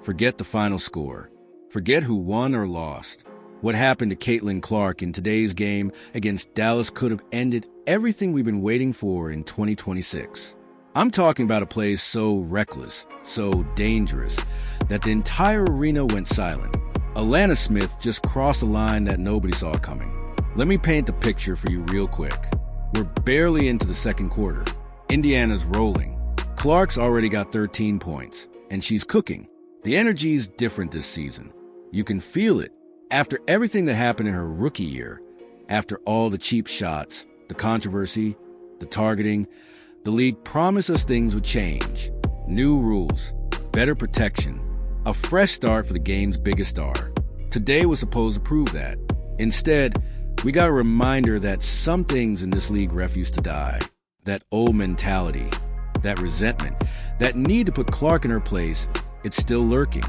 Forget the final score. Forget who won or lost. What happened to Caitlin Clark in today's game against Dallas could have ended everything we've been waiting for in 2026. I'm talking about a play so reckless, so dangerous, that the entire arena went silent. Alanna Smith just crossed a line that nobody saw coming. Let me paint the picture for you real quick. We're barely into the second quarter. Indiana's rolling. Clark's already got 13 points, and she's cooking. The energy's different this season. You can feel it. After everything that happened in her rookie year, after all the cheap shots, the controversy, the targeting, the league promised us things would change. New rules, better protection, a fresh start for the game's biggest star. Today was supposed to prove that. Instead, we got a reminder that some things in this league refuse to die. That old mentality, that resentment, that need to put Clark in her place, it's still lurking.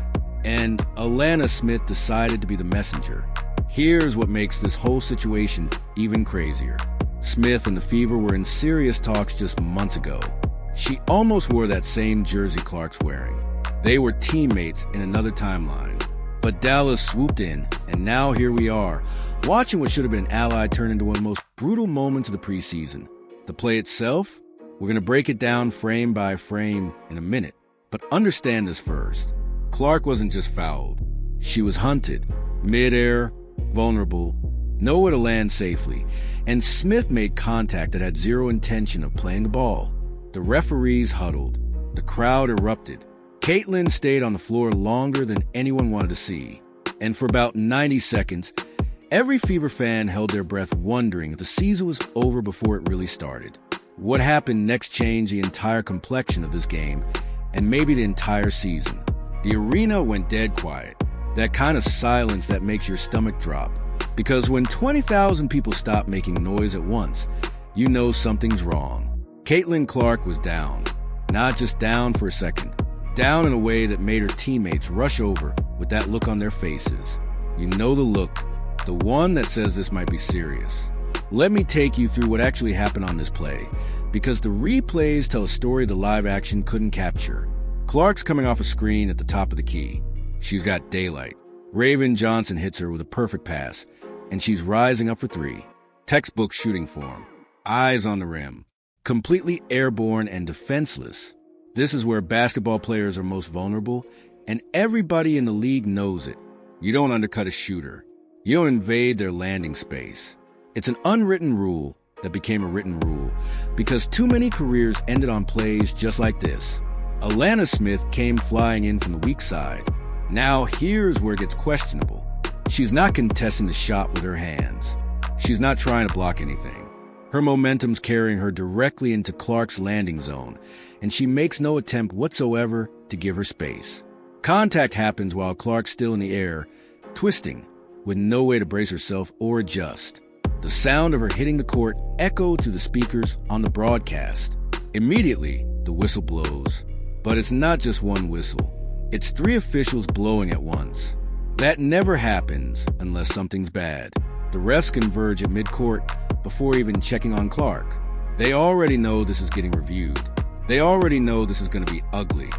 And Alanna Smith decided to be the messenger. Here's what makes this whole situation even crazier. Smith and the Fever were in serious talks just months ago. She almost wore that same jersey Clark's wearing. They were teammates in another timeline. But Dallas swooped in, and now here we are, watching what should have been an ally turn into one of the most brutal moments of the preseason. The play itself? We're going to break it down frame by frame in a minute. But understand this first. Clark wasn't just fouled. She was hunted, midair, vulnerable, nowhere to land safely, and Smith made contact that had zero intention of playing the ball. The referees huddled. The crowd erupted. Caitlin stayed on the floor longer than anyone wanted to see. And for about 90 seconds, every Fever fan held their breath wondering if the season was over before it really started. What happened next changed the entire complexion of this game, and maybe the entire season. The arena went dead quiet, that kind of silence that makes your stomach drop. Because when 20,000 people stop making noise at once, you know something's wrong. Caitlin Clark was down. Not just down for a second. Down in a way that made her teammates rush over with that look on their faces. You know the look, the one that says this might be serious. Let me take you through what actually happened on this play, because the replays tell a story the live action couldn't capture. Clark's coming off a screen at the top of the key. She's got daylight. Raven Johnson hits her with a perfect pass, and she's rising up for three. Textbook shooting form. Eyes on the rim. Completely airborne and defenseless. This is where basketball players are most vulnerable, and everybody in the league knows it. You don't undercut a shooter. You don't invade their landing space. It's an unwritten rule that became a written rule, because too many careers ended on plays just like this. Alanna Smith came flying in from the weak side. Now here's where it gets questionable. She's not contesting the shot with her hands. She's not trying to block anything. Her momentum's carrying her directly into Clark's landing zone, and she makes no attempt whatsoever to give her space. Contact happens while Clark's still in the air, twisting, with no way to brace herself or adjust. The sound of her hitting the court echoed to the speakers on the broadcast. Immediately, the whistle blows. But it's not just one whistle. It's three officials blowing at once. That never happens unless something's bad. The refs converge at midcourt before even checking on Clark. They already know this is getting reviewed. They already know this is going to be ugly.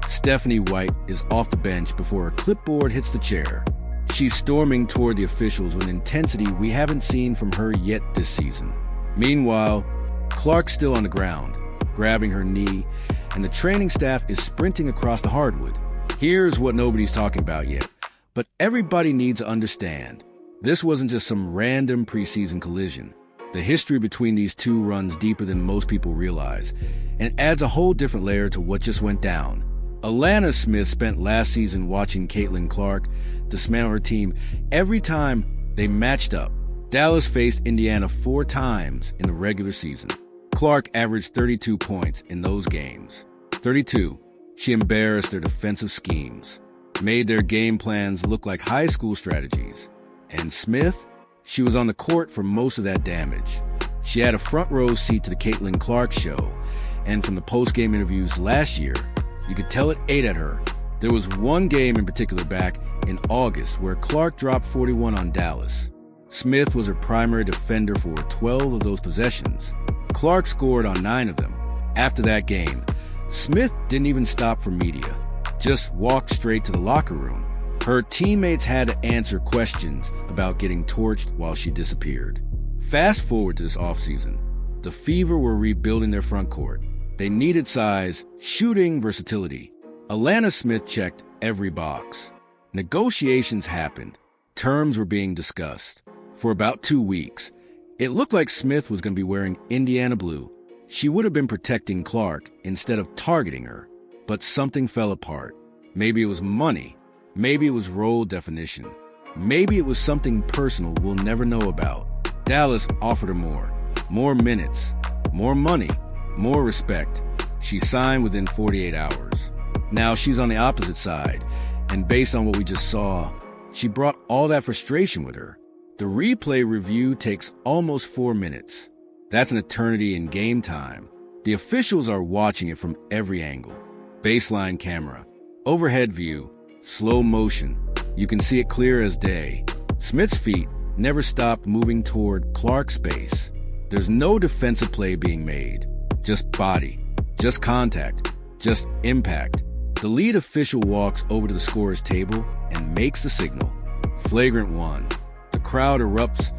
Stephanie White is off the bench before her clipboard hits the chair. She's storming toward the officials with an intensity we haven't seen from her yet this season. Meanwhile, Clark's still on the ground, grabbing her knee, and the training staff is sprinting across the hardwood. Here's what nobody's talking about yet, but everybody needs to understand. This wasn't just some random preseason collision. The history between these two runs deeper than most people realize, and adds a whole different layer to what just went down. Alanna Smith spent last season watching Caitlin Clark dismantle her team every time they matched up. Dallas faced Indiana 4 times in the regular season. Clark averaged 32 points in those games. 32. She embarrassed their defensive schemes, made their game plans look like high school strategies. And Smith? She was on the court for most of that damage. She had a front row seat to the Caitlin Clark show, and from the post-game interviews last year, you could tell it ate at her. There was one game in particular back in August where Clark dropped 41 on Dallas. Smith was her primary defender for 12 of those possessions. Clark scored on 9 of them. After that game, Smith didn't even stop for media. just walked straight to the locker room. Her teammates had to answer questions about getting torched while she disappeared. Fast forward to this offseason. The Fever were rebuilding their front court. They needed size, shooting, versatility. Alanna Smith checked every box. Negotiations happened. Terms were being discussed. For about 2 weeks, it looked like Smith was going to be wearing Indiana blue. She would have been protecting Clark instead of targeting her. But something fell apart. Maybe it was money. Maybe it was role definition. Maybe it was something personal we'll never know about. Dallas offered her more. More minutes. More money. More respect. She signed within 48 hours. Now she's on the opposite side, and based on what we just saw, she brought all that frustration with her. The replay review takes almost 4 minutes. That's an eternity in game time. The officials are watching it from every angle. Baseline camera, overhead view, slow motion. You can see it clear as day. Smith's feet never stopped moving toward Clark's space. There's no defensive play being made. Just body, just contact, just impact. The lead official walks over to the scorer's table and makes the signal. Flagrant 1. The crowd erupts,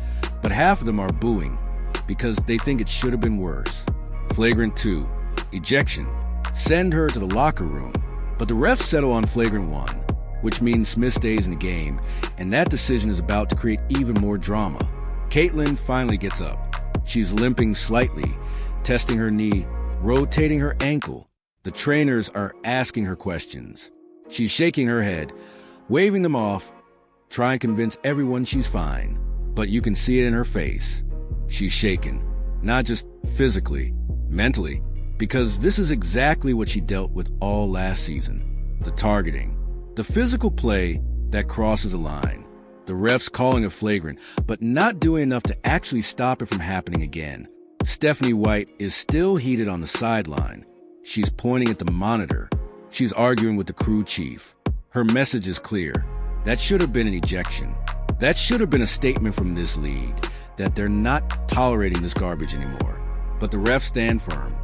but half of them are booing because they think it should have been worse. Flagrant 2. Ejection. Send her to the locker room. But the refs settle on Flagrant 1, which means Smith stays in the game, and that decision is about to create even more drama. Caitlin finally gets up. She's limping slightly, testing her knee, rotating her ankle. The trainers are asking her questions. She's shaking her head, waving them off, trying to convince everyone she's fine. But you can see it in her face. She's shaken, not just physically, mentally, because this is exactly what she dealt with all last season. The targeting, the physical play that crosses a line, the refs calling a flagrant, but not doing enough to actually stop it from happening again. Stephanie White is still heated on the sideline. She's pointing at the monitor. She's arguing with the crew chief. Her message is clear. That should have been an ejection. That should have been a statement from this league that they're not tolerating this garbage anymore. But the refs stand firm.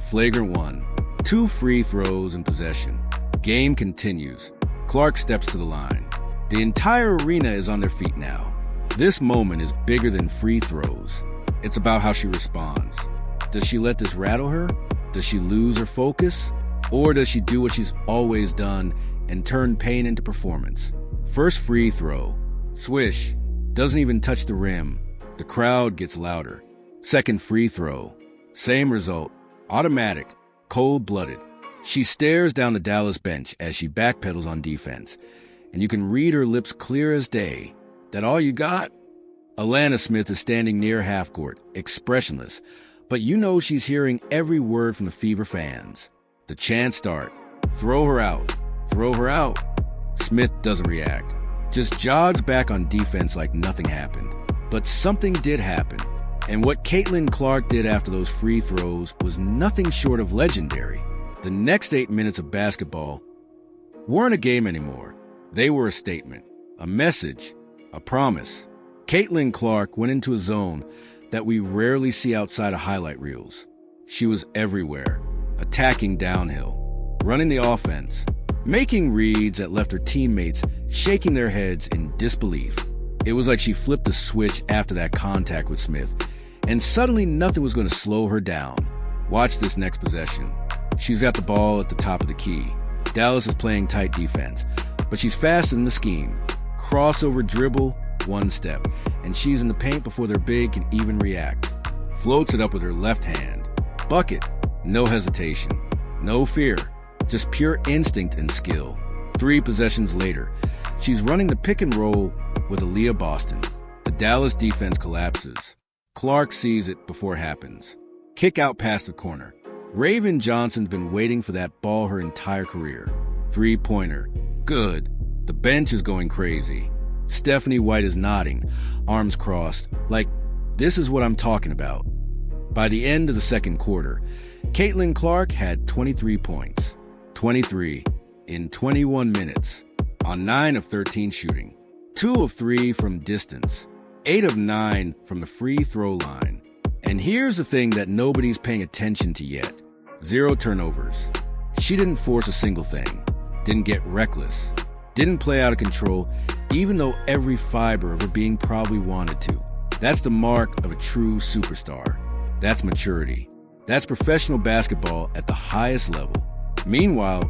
Flagrant 1. 2 free throws in possession. Game continues. Clark steps to the line. The entire arena is on their feet now. This moment is bigger than free throws. It's about how she responds. Does she let this rattle her? Does she lose her focus? Or does she do what she's always done and turn pain into performance? First free throw. Swish. Doesn't even touch the rim. The crowd gets louder. Second free throw. Same result. Automatic. Cold-blooded. She stares down the Dallas bench as she backpedals on defense. And you can read her lips clear as day. That all you got? Alanna Smith is standing near half court, expressionless. But you know she's hearing every word from the Fever fans. The chants start. Throw her out. Throw her out. Smith doesn't react. Just jogs back on defense like nothing happened. But something did happen. And what Caitlin Clark did after those free throws was nothing short of legendary. The next 8 minutes of basketball weren't a game anymore. They were a statement, a message, a promise. Caitlin Clark went into a zone that we rarely see outside of highlight reels. She was everywhere, attacking downhill, running the offense, making reads that left her teammates shaking their heads in disbelief. It was like she flipped the switch after that contact with Smith, and suddenly nothing was going to slow her down. Watch this next possession. She's got the ball at the top of the key. Dallas is playing tight defense, but she's fast in the scheme. Crossover dribble, one step, and she's in the paint before their big can even react. Floats it up with her left hand. Bucket. No hesitation. No fear. Just pure instinct and skill. 3 possessions later, she's running the pick and roll with Aaliyah Boston. The Dallas defense collapses. Clark sees it before it happens. Kick out past the corner. Raven Johnson's been waiting for that ball her entire career. 3-pointer. Good. The bench is going crazy. Stephanie White is nodding, arms crossed, like, this is what I'm talking about. By the end of the second quarter, Caitlin Clark had 23 points. 23 in 21 minutes, on 9 of 13 shooting. 2 of 3 from distance. 8 of 9 from the free throw line. And here's the thing that nobody's paying attention to yet. 0 turnovers. She didn't force a single thing. didn't get reckless, didn't play out of control, even though every fiber of her being probably wanted to. That's the mark of a true superstar. That's maturity. That's professional basketball at the highest level. Meanwhile,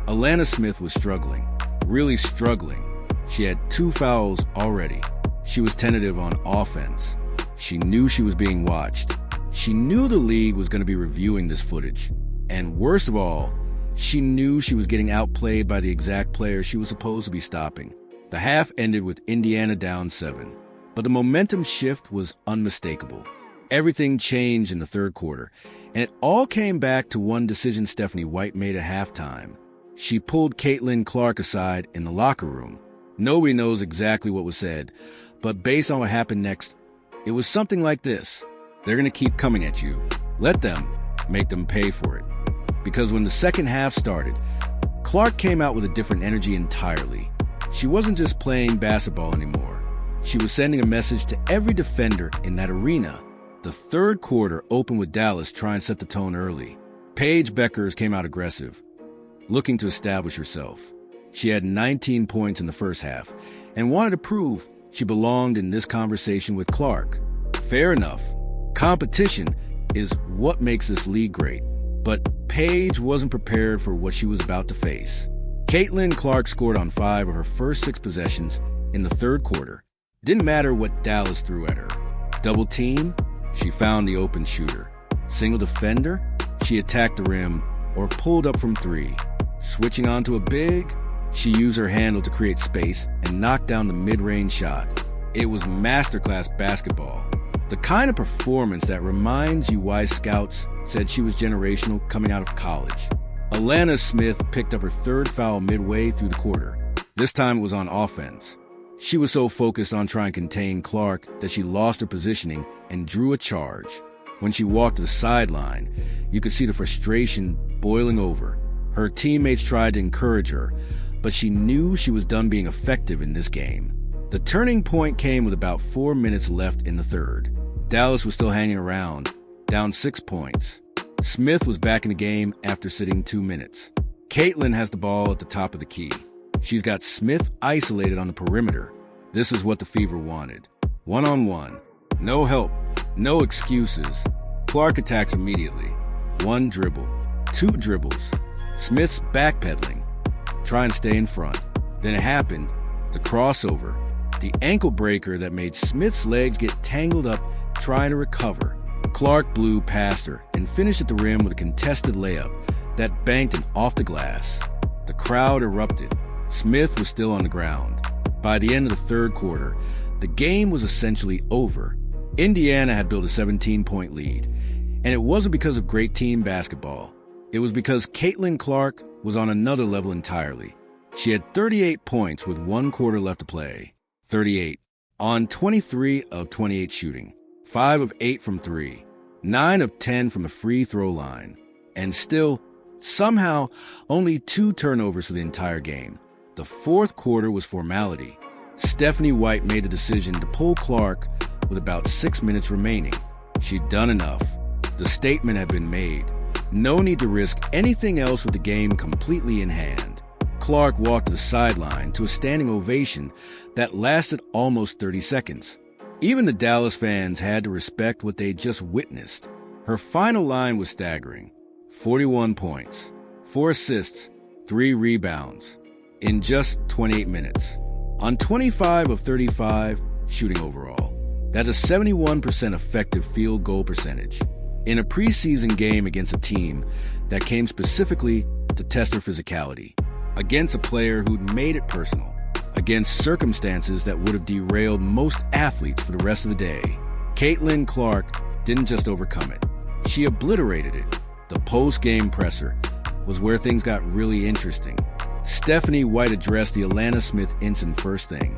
Alanna Smith was struggling, really struggling. She had 2 fouls already. She was tentative on offense. She knew she was being watched. She knew the league was going to be reviewing this footage. And worst of all, she knew she was getting outplayed by the exact player she was supposed to be stopping. The half ended with Indiana down 7. But the momentum shift was unmistakable. Everything changed in the third quarter, and it all came back to one decision Stephanie White made at halftime. She pulled Caitlin Clark aside in the locker room. Nobody knows exactly what was said, but based on what happened next, it was something like this. They're going to keep coming at you. Let them. Make them pay for it. Because when the second half started, Clark came out with a different energy entirely. She wasn't just playing basketball anymore. She was sending a message to every defender in that arena. The third quarter opened with Dallas trying to set the tone early. Paige Beckers came out aggressive, looking to establish herself. She had 19 points in the first half and wanted to prove she belonged in this conversation with Clark. Fair enough. Competition is what makes this league great. But Paige wasn't prepared for what she was about to face. Caitlin Clark scored on 5 of her first 6 possessions in the third quarter. Didn't matter what Dallas threw at her. Double team, she found the open shooter. Single defender, she attacked the rim or pulled up from 3. Switching onto a big, she used her handle to create space and knock down the mid-range shot. It was masterclass basketball. The kind of performance that reminds you why scouts said she was generational coming out of college. Alanna Smith picked up her 3rd foul midway through the quarter. This time it was on offense. She was so focused on trying to contain Clark that she lost her positioning and drew a charge. When she walked to the sideline, you could see the frustration boiling over. Her teammates tried to encourage her, but she knew she was done being effective in this game. The turning point came with about 4 minutes left in the third. Dallas was still hanging around, down 6 points. Smith was back in the game after sitting 2 minutes. Caitlin has the ball at the top of the key. She's got Smith isolated on the perimeter. This is what the Fever wanted. One-on-one. No help. No excuses. Clark attacks immediately. 1 dribble. 2 dribbles. Smith's backpedaling, trying to stay in front. Then it happened. The crossover. The ankle breaker that made Smith's legs get tangled up trying to recover. Clark blew past her and finished at the rim with a contested layup that banked and off the glass. The crowd erupted. Smith was still on the ground. By the end of the third quarter, the game was essentially over. Indiana had built a 17-point lead, and it wasn't because of great team basketball. It was because Caitlin Clark was on another level entirely. She had 38 points with 1 quarter left to play. 38. On 23 of 28 shooting. 5 of 8 from 3. 9 of 10 from the free throw line. And still, somehow, only 2 turnovers for the entire game. The fourth quarter was formality. Stephanie White made the decision to pull Clark with about 6 minutes remaining. She'd done enough. The statement had been made. No need to risk anything else with the game completely in hand. Clark walked to the sideline to a standing ovation that lasted almost 30 seconds. Even the Dallas fans had to respect what they'd just witnessed. Her final line was staggering. 41 points, 4 assists, 3 rebounds, in just 28 minutes. On 25 of 35 shooting overall. That's a 71% effective field goal percentage. In a preseason game against a team that came specifically to test her physicality. Against a player who'd made it personal. Against circumstances that would have derailed most athletes for the rest of the day. Caitlin Clark didn't just overcome it. She obliterated it. The post-game presser was where things got really interesting. Stephanie White addressed the Alanna Smith incident first thing.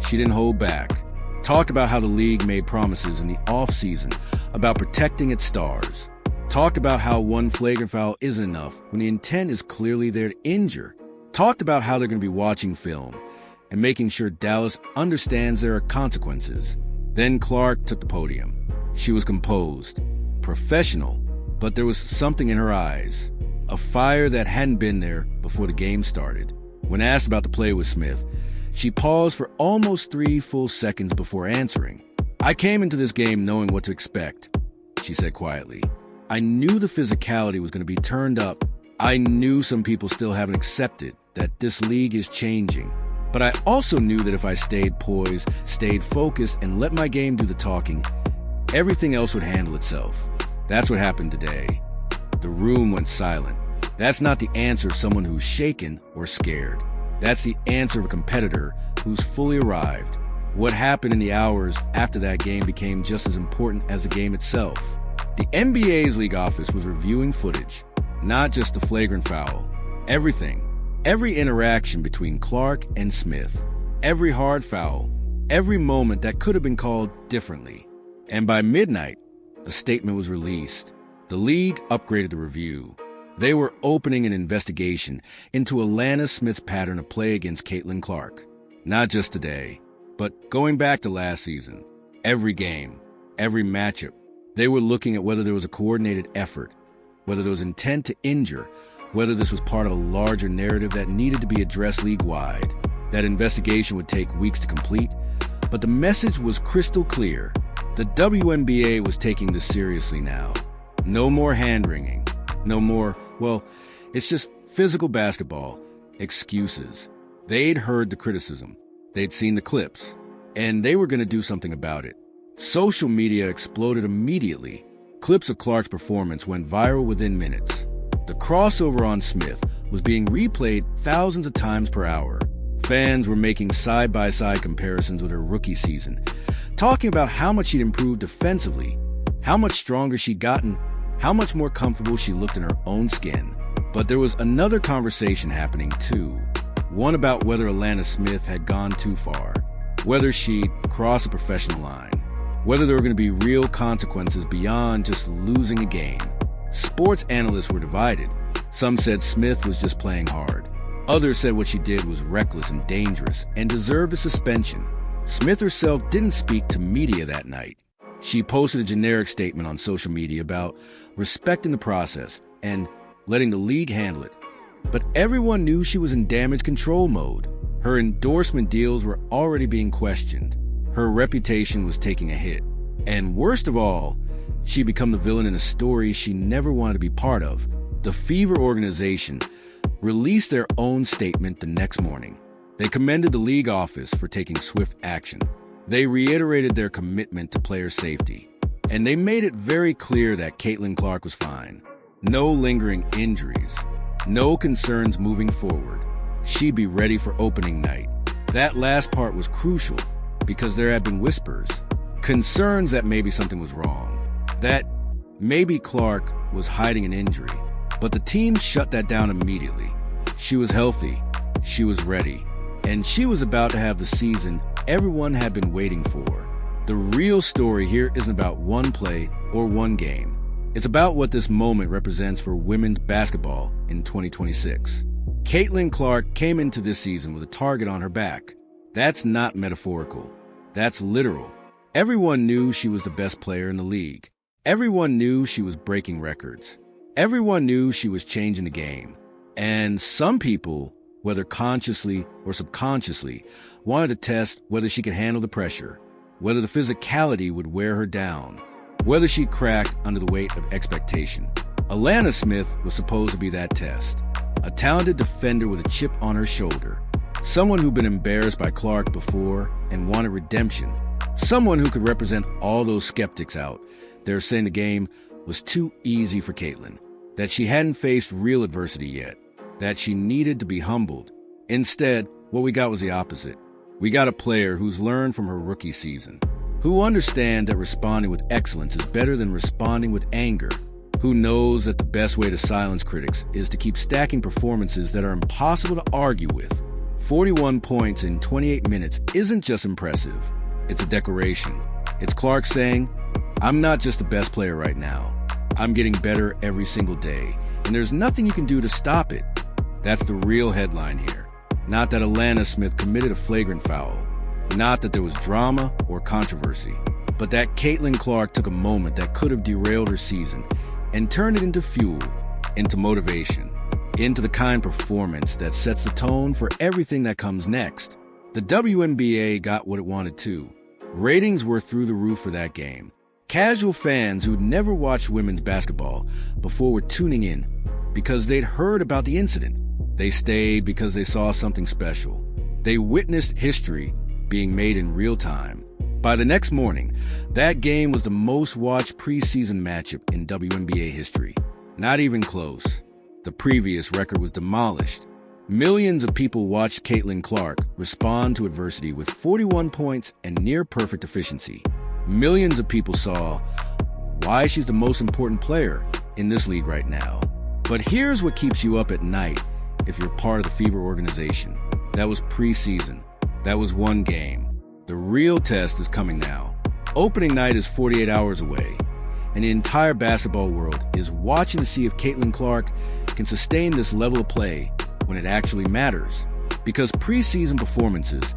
She didn't hold back. Talked about how the league made promises in the offseason about protecting its stars. Talked about how 1 flagrant foul isn't enough when the intent is clearly there to injure. Talked about how they're going to be watching film and making sure Dallas understands there are consequences. Then Clark took the podium. She was composed, professional, but there was something in her eyes, a fire that hadn't been there before the game started. When asked about the play with Smith, she paused for almost 3 full seconds before answering. "I came into this game knowing what to expect," she said quietly. "I knew the physicality was going to be turned up. I knew some people still haven't accepted that this league is changing. But I also knew that if I stayed poised, stayed focused, and let my game do the talking, everything else would handle itself." That's what happened today. The room went silent. That's not the answer of someone who's shaken or scared. That's the answer of a competitor who's fully arrived. What happened in the hours after that game became just as important as the game itself. The NBA's league office was reviewing footage, not just the flagrant foul. Everything. Every interaction between Clark and Smith. Every hard foul. Every moment that could have been called differently. And by midnight, a statement was released. The league upgraded the review. They were opening an investigation into Alanna Smith's pattern of play against Caitlin Clark. Not just today, but going back to last season. Every game, every matchup, they were looking at whether there was a coordinated effort, whether there was intent to injure, whether this was part of a larger narrative that needed to be addressed league-wide. That investigation would take weeks to complete, but the message was crystal clear. The WNBA was taking this seriously now. No more hand-wringing. No more, well, it's just physical basketball, excuses. They'd heard the criticism. They'd seen the clips. And they were going to do something about it. Social media exploded immediately. Clips of Clark's performance went viral within minutes. The crossover on Smith was being replayed thousands of times per hour. Fans were making side-by-side comparisons with her rookie season, talking about how much she'd improved defensively, how much stronger she'd gotten, how much more comfortable she looked in her own skin. But there was another conversation happening too, one about whether Alanna Smith had gone too far, whether she'd crossed a professional line, whether there were going to be real consequences beyond just losing a game. Sports analysts were divided. Some said Smith was just playing hard. Others said what she did was reckless and dangerous and deserved a suspension. Smith herself didn't speak to media that night. She posted a generic statement on social media about respecting the process and letting the league handle it. But everyone knew she was in damage control mode. Her endorsement deals were already being questioned. Her reputation was taking a hit. And worst of all, she'd become the villain in a story she never wanted to be part of. The Fever organization released their own statement the next morning. They commended the league office for taking swift action. They reiterated their commitment to player safety. And they made it very clear that Caitlin Clark was fine. No lingering injuries. No concerns moving forward. She'd be ready for opening night. That last part was crucial because there had been whispers, concerns that maybe something was wrong, that maybe Clark was hiding an injury. But the team shut that down immediately. She was healthy, she was ready, and she was about to have the season everyone had been waiting for. The real story here isn't about one play or one game. It's about what this moment represents for women's basketball in 2026. Caitlin Clark came into this season with a target on her back. That's not metaphorical. That's literal. Everyone knew she was the best player in the league. Everyone knew she was breaking records. Everyone knew she was changing the game. And some people, whether consciously or subconsciously, wanted to test whether she could handle the pressure, whether the physicality would wear her down, whether she'd crack under the weight of expectation. Alanna Smith was supposed to be that test. A talented defender with a chip on her shoulder. Someone who'd been embarrassed by Clark before and wanted redemption. Someone who could represent all those skeptics out there saying the game was too easy for Caitlin, that she hadn't faced real adversity yet, that she needed to be humbled. Instead, what we got was the opposite. We got a player who's learned from her rookie season, who understands that responding with excellence is better than responding with anger, who knows that the best way to silence critics is to keep stacking performances that are impossible to argue with. 41 points in 28 minutes isn't just impressive, it's a declaration. It's Clark saying, "I'm not just the best player right now. I'm getting better every single day, and there's nothing you can do to stop it." That's the real headline here. Not that Alanna Smith committed a flagrant foul, not that there was drama or controversy, but that Caitlin Clark took a moment that could have derailed her season and turned it into fuel, into motivation. into the kind of performance that sets the tone for everything that comes next. The WNBA got what it wanted too. Ratings were through the roof for that game. Casual fans who'd never watched women's basketball before were tuning in because they'd heard about the incident. They stayed because they saw something special. They witnessed history being made in real time. By the next morning, that game was the most watched preseason matchup in WNBA history. Not even close. The previous record was demolished. Millions of people watched Caitlin Clark respond to adversity with 41 points and near-perfect efficiency. Millions of people saw why she's the most important player in this league right now. But here's what keeps you up at night if you're part of the Fever organization. That was preseason. That was one game. The real test is coming now. Opening night is 48 hours away, and the entire basketball world is watching to see if Caitlin Clark can sustain this level of play when it actually matters. Because preseason performances,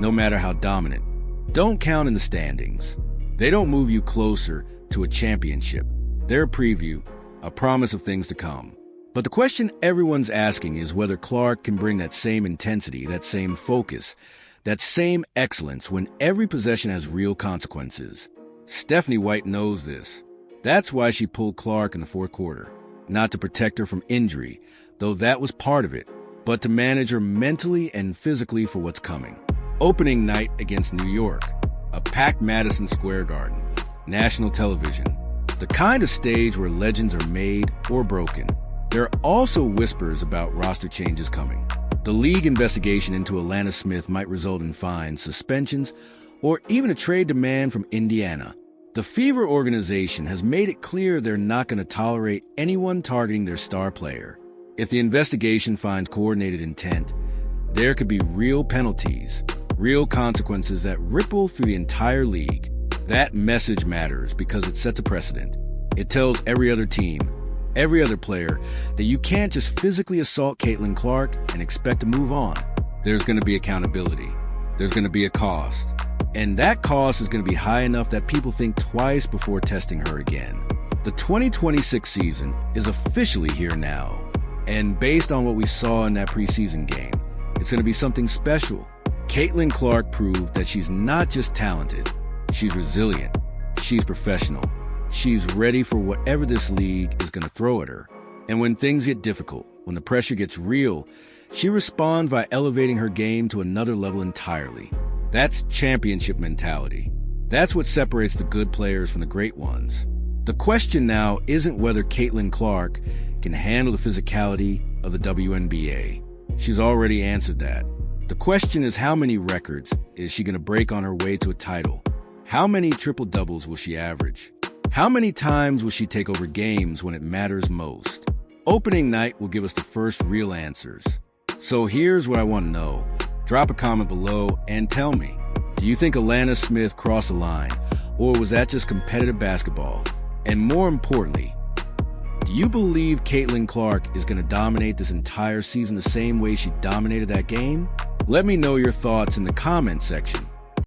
no matter how dominant, don't count in the standings. They don't move you closer to a championship. They're a preview, a promise of things to come. But the question everyone's asking is whether Clark can bring that same intensity, that same focus, that same excellence when every possession has real consequences. Stephanie White knows this. That's why she pulled Clark in the fourth quarter. Not to protect her from injury, though that was part of it, but to manage her mentally and physically for what's coming. Opening night against New York, a packed Madison Square Garden, national television, the kind of stage where legends are made or broken. There are also whispers about roster changes coming. The league investigation into Alanna Smith might result in fines, suspensions, or even a trade demand from Indiana. The Fever organization has made it clear they're not going to tolerate anyone targeting their star player. If the investigation finds coordinated intent, there could be real penalties, real consequences that ripple through the entire league. That message matters because it sets a precedent. It tells every other team, every other player, that you can't just physically assault Caitlin Clark and expect to move on. There's going to be accountability. There's going to be a cost. And that cost is going to be high enough that people think twice before testing her again. The 2026 season is officially here now. And based on what we saw in that preseason game, it's going to be something special. Caitlin Clark proved that she's not just talented, she's resilient, she's professional. She's ready for whatever this league is going to throw at her. And when things get difficult, when the pressure gets real, she responds by elevating her game to another level entirely. That's championship mentality. That's what separates the good players from the great ones. The question now isn't whether Caitlin Clark can handle the physicality of the WNBA. She's already answered that. The question is how many records is she going to break on her way to a title? How many triple-doubles will she average? How many times will she take over games when it matters most? Opening night will give us the first real answers. So here's what I want to know. Drop a comment below and tell me, do you think Alanna Smith crossed the line, or was that just competitive basketball? And more importantly, do you believe Caitlin Clark is going to dominate this entire season the same way she dominated that game? Let me know your thoughts in the comment section.